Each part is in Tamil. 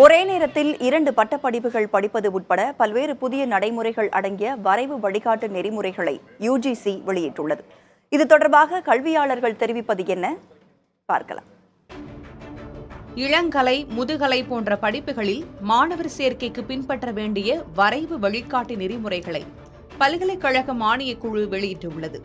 ஒரே நேரத்தில் 2 பட்டப்படிப்புகள் படிப்பது உட்பட பல்வேறு புதிய நடைமுறைகள் அடங்கிய வரைவு வழிகாட்டு நெறிமுறைகளை யுஜிசி வெளியிட்டுள்ளது. இது தொடர்பாக கல்வியாளர்கள் தெரிவிப்பது என்ன பார்க்கலாம். இளங்கலை, முதுகலை போன்ற படிப்புகளில் மாணவர் சேர்க்கைக்கு பின்பற்ற வேண்டிய வரைவு வழிகாட்டு நெறிமுறைகளை பல்கலைக்கழக மானியக் குழு வெளியிட்டுள்ளது.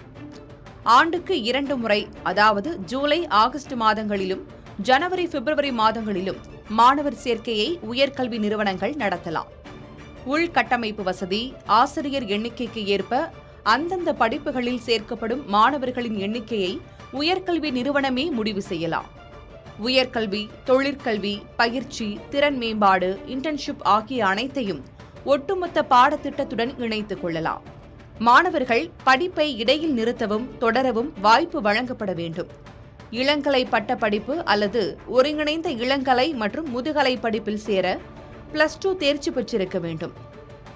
ஆண்டுக்கு 2 முறை, அதாவது ஜூலை, ஆகஸ்ட் மாதங்களிலும் ஜனவரி, பிப்ரவரி மாதங்களிலும் மாணவர் சேர்க்கையை உயர்கல்வி நிறுவனங்கள் நடத்தலாம். உள்கட்டமைப்பு வசதி, ஆசிரியர் எண்ணிக்கைக்கு ஏற்ப அந்தந்த படிப்புகளில் சேர்க்கப்படும் மாணவர்களின் எண்ணிக்கையை உயர்கல்வி நிறுவனமே முடிவு செய்யலாம். உயர்கல்வி, தொழிற்கல்வி, பயிற்சி, திறன் மேம்பாடு, இன்டர்ன்ஷிப் ஆகிய அனைத்தையும் ஒட்டுமொத்த பாடத்திட்டத்துடன் இணைத்துக் கொள்ளலாம். மாணவர்கள் படிப்பை இடையில் நிறுத்தவும் தொடரவும் வாய்ப்பு வழங்கப்பட வேண்டும். இளங்கலை பட்டப்படிப்பு அல்லது ஒருங்கிணைந்த இளங்கலை மற்றும் முதுகலை படிப்பில் சேர +2 தேர்ச்சி பெற்றிருக்க வேண்டும்.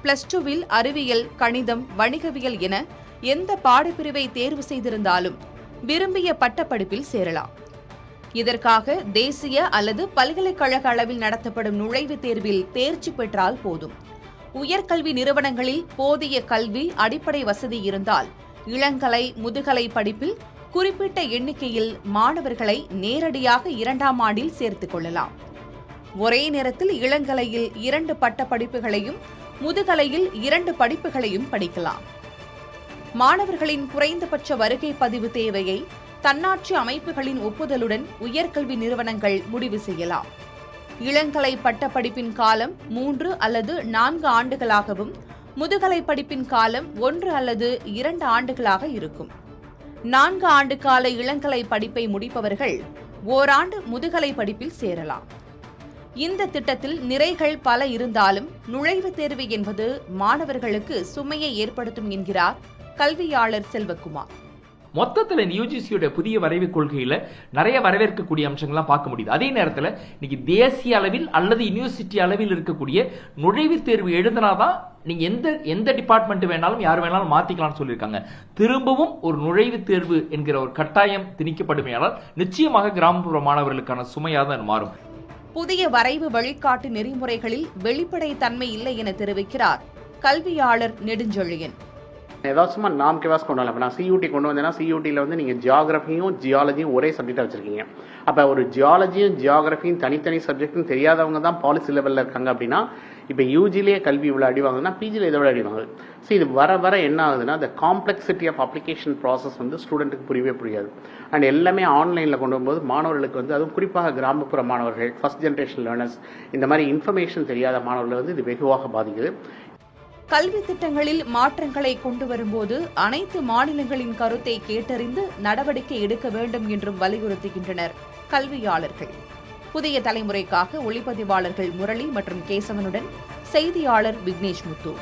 +2வில் அறிவியல், கணிதம், வணிகவியல் என எந்த பாடப்பிரிவை தேர்வு செய்திருந்தாலும் விரும்பிய பட்டப்படிப்பில் சேரலாம். இதற்காக தேசிய அல்லது பல்கலைக்கழக அளவில் நடத்தப்படும் நுழைவுத் தேர்வில் தேர்ச்சி பெற்றால் போதும். உயர்கல்வி நிறுவனங்களில் போதிய கல்வி அடிப்படை வசதி இருந்தால் இளங்கலை, முதுகலை படிப்பில் குறிப்பிட்ட எண்ணிக்கையில் மாணவர்களை நேரடியாக 2ஆம் ஆண்டில் சேர்த்துக் கொள்ளலாம். ஒரே நேரத்தில் இளங்கலையில் 2 பட்டப்படிப்புகளையும் முதுகலையில் 2 படிப்புகளையும் படிக்கலாம். மாணவர்களின் குறைந்தபட்ச வருகை பதிவு தேவையை தன்னாட்சி அமைப்புகளின் ஒப்புதலுடன் உயர்கல்வி நிறுவனங்கள் முடிவு செய்யலாம். இளங்கலை பட்டப்படிப்பின் காலம் 3 அல்லது 4 ஆண்டுகளாகவும் முதுகலை படிப்பின் காலம் 1 அல்லது 2 ஆண்டுகளாக இருக்கும். 4 ஆண்டு கால இளங்கலை படிப்பை முடிப்பவர்கள் ஓராண்டு முதுகலை படிப்பில் சேரலாம். இந்த திட்டத்தில் நிறைகள் பல இருந்தாலும் நுழைவுத் தேர்வு என்பது மாணவர்களுக்கு சுமையை ஏற்படுத்தும் என்கிறார் கல்வியாளர் செல்வகுமார். மொத்தத்தில் இந்த யூஜிசியோட புதிய வரைவு கொள்கையில நிறைய வரவேற்கக்கூடிய அம்சங்கள்லாம் பார்க்க முடியுது. அதே நேரத்தில் இன்னைக்கு தேசிய அளவில் அல்லது யூனிவர்சிட்டி அளவில் இருக்கக்கூடிய நுழைவுத் தேர்வு எழுதினாதான் நீங்க எந்த டிபார்ட்மெண்ட் வேணாலும் யார் வேணாலும் மாத்திக்கலாம்னு சொல்லியிருக்காங்க. திரும்பவும் ஒரு நுழைவுத் தேர்வு என்கிற ஒரு கட்டாயம் திணிக்கப்படுமையானால் நிச்சயமாக கிராமப்புற மாணவர்களுக்கான சுமையாக தான் மாறும். புதிய வரைவு வழிகாட்டு நெறிமுறைகளில் வெளிப்படை தன்மை இல்லை என தெரிவிக்கிறார் கல்வியாளர் நெடுஞ்செழியன். ஏதாவது சும்மா நாம் கேவாஸ் கொண்டு வரலாம். இப்போ நான் சியூடி கொண்டு வந்தேன்னா சியூடியில் வந்து நீங்கள் ஜியாகிரஃபியும் ஜியாலஜியும் ஒரே சப்ஜெக்டாக வச்சுருக்கீங்க. அப்போ ஒரு ஜியாலஜியும் ஜியாகிரஃபியும் தனித்தனி சப்ஜெக்ட்னு தெரியாதவங்க தான் பாலிசி லெவலில் இருக்காங்க. அப்படின்னா இப்போ யூஜிலேயே கல்வி இவ்வளோ அடி வாங்குதுன்னா பிஜியில் இதை விட அடி வாங்குது. ஸோ இது வர என்ன ஆகுதுன்னா இந்த காம்ப்ளெக்சிட்டி ஆஃப் அப்ளிகேஷன் ப்ராசஸ் வந்து ஸ்டூடெண்ட்டுக்கு புரியவே புரியாது. அண்ட் எல்லாமே ஆன்லைனில் கொண்டு வரும்போது மாணவர்களுக்கு வந்து அதுவும் குறிப்பாக கிராமப்புற மாணவர்கள், ஃபர்ஸ்ட் ஜென்ரேஷன் லேர்னர்ஸ், இந்த மாதிரி இன்ஃபர்மேஷன் தெரியாத மாணவர்கள் வந்து இது வெகுவாக பாதிக்குது. கல்வி திட்டங்களில் மாற்றங்களை கொண்டு வரும்போது அனைத்து மாநிலங்களின் கருத்தை கேட்டறிந்து நடவடிக்கை எடுக்க வேண்டும் என்றும் வலியுறுத்துகின்றனர் கல்வியாளர்கள். புதிய தலைமுறைக்காக ஒளிப்பதிவாளர்கள் முரளி மற்றும் கேசவனுடன் செய்தியாளர் விக்னேஷ் முத்து.